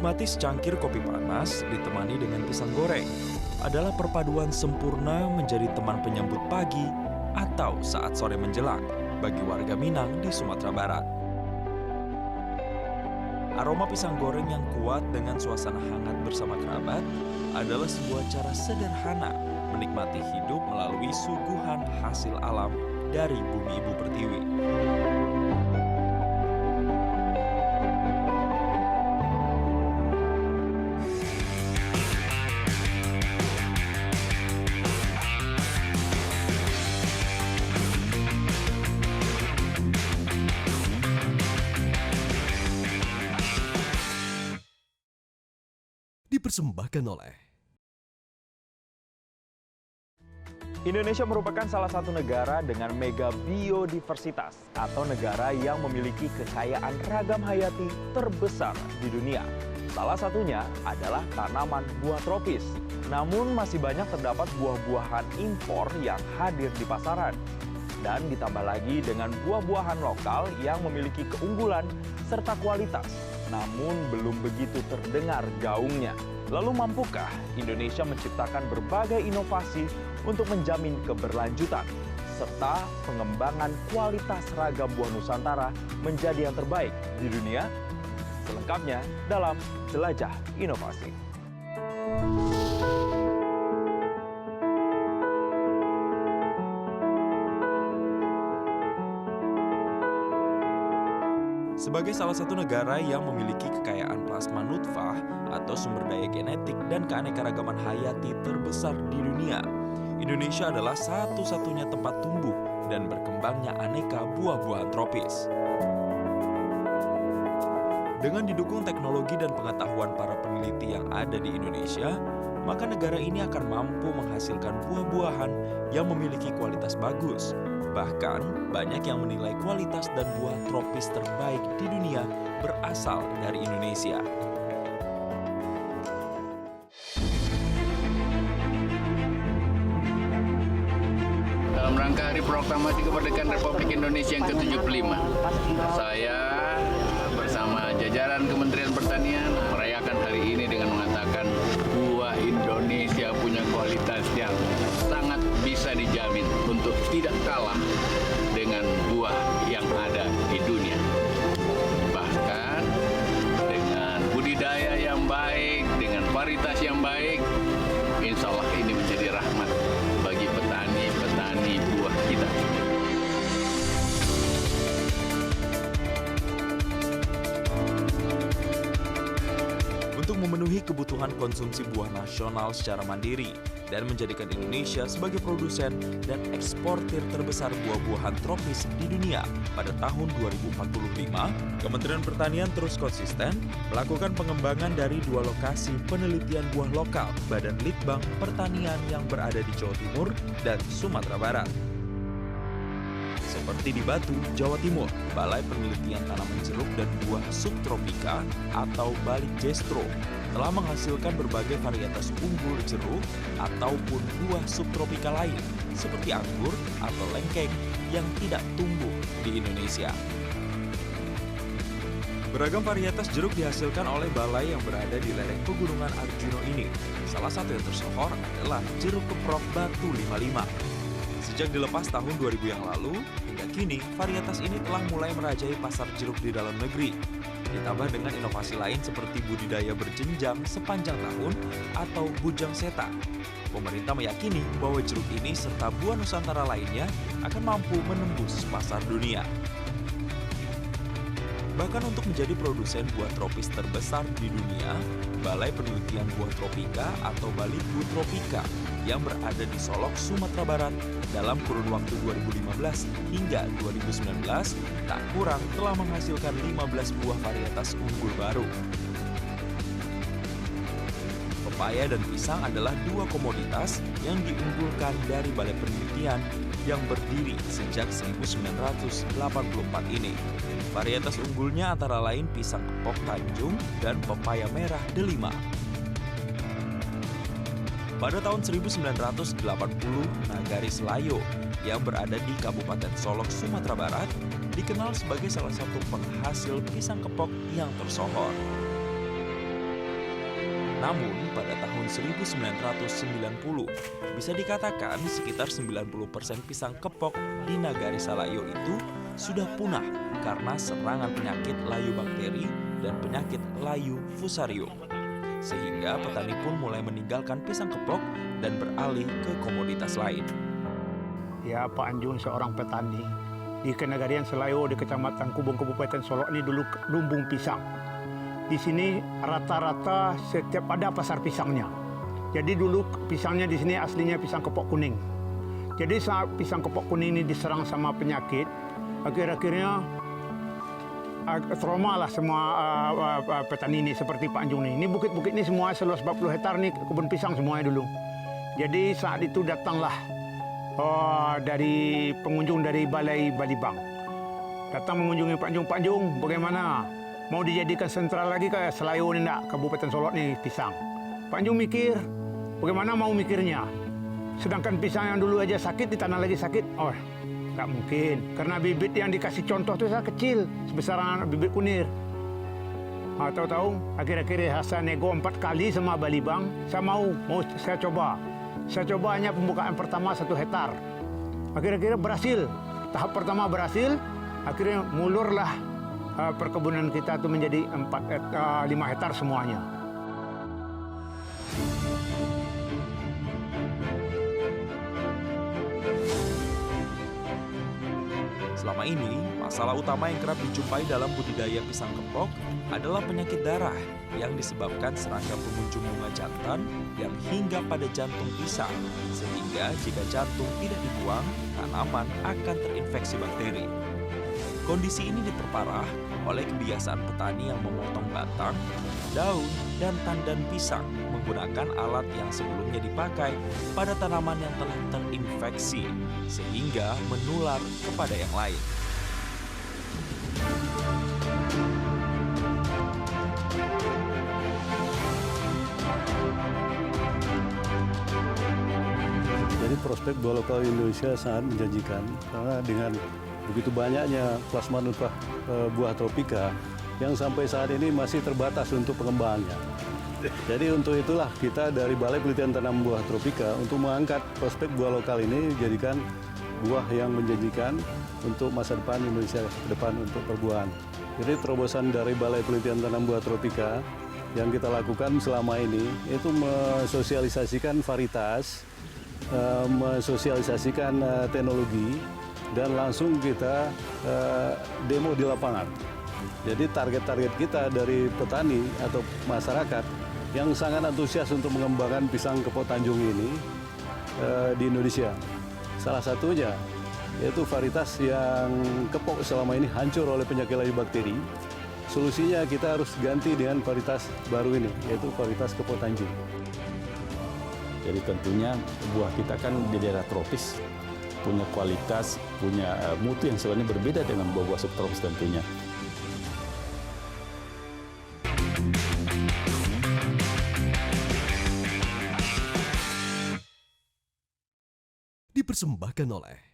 Menikmati secangkir kopi panas ditemani dengan pisang goreng adalah perpaduan sempurna menjadi teman penyambut pagi atau saat sore menjelang bagi warga Minang di Sumatera Barat. Aroma pisang goreng yang kuat dengan suasana hangat bersama kerabat adalah sebuah cara sederhana menikmati hidup melalui suguhan hasil alam dari bumi ibu pertiwi. Dipersembahkan oleh Indonesia merupakan salah satu negara dengan mega biodiversitas atau negara yang memiliki kekayaan ragam hayati terbesar di dunia. Salah satunya adalah tanaman buah tropis. Namun masih banyak terdapat buah-buahan impor yang hadir di pasaran. Dan ditambah lagi dengan buah-buahan lokal yang memiliki keunggulan serta kualitas, namun belum begitu terdengar gaungnya. Lalu mampukah Indonesia menciptakan berbagai inovasi untuk menjamin keberlanjutan serta pengembangan kualitas ragam buah Nusantara menjadi yang terbaik di dunia? Selengkapnya dalam Jelajah Inovasi. Sebagai salah satu negara yang memiliki kekayaan plasma nutfah atau sumber daya genetik dan keanekaragaman hayati terbesar di dunia, Indonesia adalah satu-satunya tempat tumbuh dan berkembangnya aneka buah-buahan tropis. Dengan didukung teknologi dan pengetahuan para peneliti yang ada di Indonesia, maka negara ini akan mampu menghasilkan buah-buahan yang memiliki kualitas bagus. Bahkan, banyak yang menilai kualitas dan buah tropis terbaik di dunia berasal dari Indonesia. Dalam rangka Hari Proklamasi Kemerdekaan Republik Indonesia yang ke-75, saya bersama jajaran Kementerian Pertanian merayakan hari ini dengan mengatakan buah Indonesia punya kualitas yang sangat bisa dijamin untuk tidak kalah dengan buah yang ada di dunia. Bahkan dengan budidaya yang baik, dengan varietas yang baik, insya Allah ini menjadi rahmat bagi petani-petani buah kita. Untuk memenuhi kebutuhan konsumsi buah nasional secara mandiri dan menjadikan Indonesia sebagai produsen dan eksportir terbesar buah-buahan tropis di dunia pada tahun 2045, Kementerian Pertanian terus konsisten melakukan pengembangan dari 2 lokasi penelitian buah lokal Badan Litbang Pertanian yang berada di Jawa Timur dan Sumatera Barat. Seperti di Batu, Jawa Timur, Balai Penelitian Tanaman Jeruk dan Buah Subtropika atau Balik Jestro telah menghasilkan berbagai varietas unggul jeruk ataupun buah subtropika lain seperti anggur atau lengkeng yang tidak tumbuh di Indonesia. Beragam varietas jeruk dihasilkan oleh balai yang berada di lereng Pegunungan Arjuna ini. Salah satu yang tersohor adalah jeruk keprok Batu 55. Sejak dilepas tahun 2000 yang lalu, hingga kini varietas ini telah mulai merajai pasar jeruk di dalam negeri. Ditambah dengan inovasi lain seperti budidaya berjenjang sepanjang tahun atau bujang seta. Pemerintah meyakini bahwa jeruk ini serta buah Nusantara lainnya akan mampu menembus pasar dunia. Bahkan untuk menjadi produsen buah tropis terbesar di dunia, Balai Penelitian Buah Tropika atau Balibu Tropika yang berada di Solok, Sumatera Barat dalam kurun waktu 2015 hingga 2019 tak kurang telah menghasilkan 15 buah varietas unggul baru. Pepaya dan pisang adalah 2 komoditas yang diunggulkan dari Balai Penelitian yang berdiri sejak 1984 ini. Varietas unggulnya antara lain pisang kepok Tanjung dan pepaya merah Delima. Pada tahun 1980, Nagari Selayo yang berada di Kabupaten Solok, Sumatera Barat dikenal sebagai salah satu penghasil pisang kepok yang tersohor. Namun, pada tahun 1990, bisa dikatakan sekitar 90% pisang kepok di Nagari Salayo itu sudah punah karena serangan penyakit layu bakteri dan penyakit layu fusarium. Sehingga petani pun mulai meninggalkan pisang kepok dan beralih ke komoditas lain. Ya, Pak Anjung seorang petani di Kenegarian Salayo di Kecamatan Kubung Kabupaten Solok ini dulu lumbung pisang. Di sini rata-rata setiap ada pasar pisangnya. Jadi dulu pisangnya di sini aslinya pisang kepok kuning. Jadi saat pisang kepok kuning ini diserang sama penyakit, akhir-akhirnya trauma lah semua petani ini seperti Pak Anjung ini. Ini bukit-bukit ini semua seluas 40 hektar nih kebun pisang semuanya dulu. Jadi saat itu datanglah dari pengunjung dari Balai Balibang. Datang mengunjungi Pak Anjung, bagaimana? Mau dijadikan sentral lagi ke Salayo ini enggak, Kabupaten Solok nih pisang. Pak Anjung mikir, bagaimana mau mikirnya? Sedangkan pisang yang dulu aja sakit, ditanam lagi sakit. Oh, nggak mungkin. Karena bibit yang dikasih contoh itu saya kecil, sebesar bibit kunir. Tahu-tahu, akhir-akhir saya nego 4 kali sama Balibang, saya mau saya coba. Saya coba hanya pembukaan pertama 1 hektar. Akhir-akhir berhasil. Tahap pertama berhasil, akhirnya mulurlah perkebunan kita itu menjadi 5 hektar semuanya. Selama ini, masalah utama yang kerap dijumpai dalam budidaya pisang kepok adalah penyakit darah yang disebabkan serangga pengunjung bunga jantan yang hingga pada jantung pisang, sehingga jika jantung tidak dibuang, tanaman akan terinfeksi bakteri. Kondisi ini diperparah oleh kebiasaan petani yang memotong batang, daun, dan tandan pisang menggunakan alat yang sebelumnya dipakai pada tanaman yang telah terinfeksi, sehingga menular kepada yang lain. Jadi prospek buah lokal Indonesia sangat menjanjikan karena dengan begitu banyaknya plasma nutfah buah tropika yang sampai saat ini masih terbatas untuk pengembangannya. Jadi untuk itulah kita dari Balai Penelitian Tanam Buah Tropika untuk mengangkat prospek buah lokal ini dijadikan buah yang menjanjikan untuk masa depan Indonesia ke depan untuk perbuahan. Jadi terobosan dari Balai Penelitian Tanam Buah Tropika yang kita lakukan selama ini itu mensosialisasikan varietas, mensosialisasikan teknologi, dan langsung kita demo di lapangan. Jadi target-target kita dari petani atau masyarakat yang sangat antusias untuk mengembangkan pisang kepok Tanjung ini di Indonesia. Salah satunya yaitu varietas yang kepok selama ini hancur oleh penyakit layu bakteri. Solusinya kita harus ganti dengan varietas baru ini, yaitu varietas kepok Tanjung. Jadi tentunya buah kita kan di daerah tropis, punya kualitas, punya mutu yang sebenarnya berbeda dengan buah-buah subtropis tentunya. Dipersembahkan oleh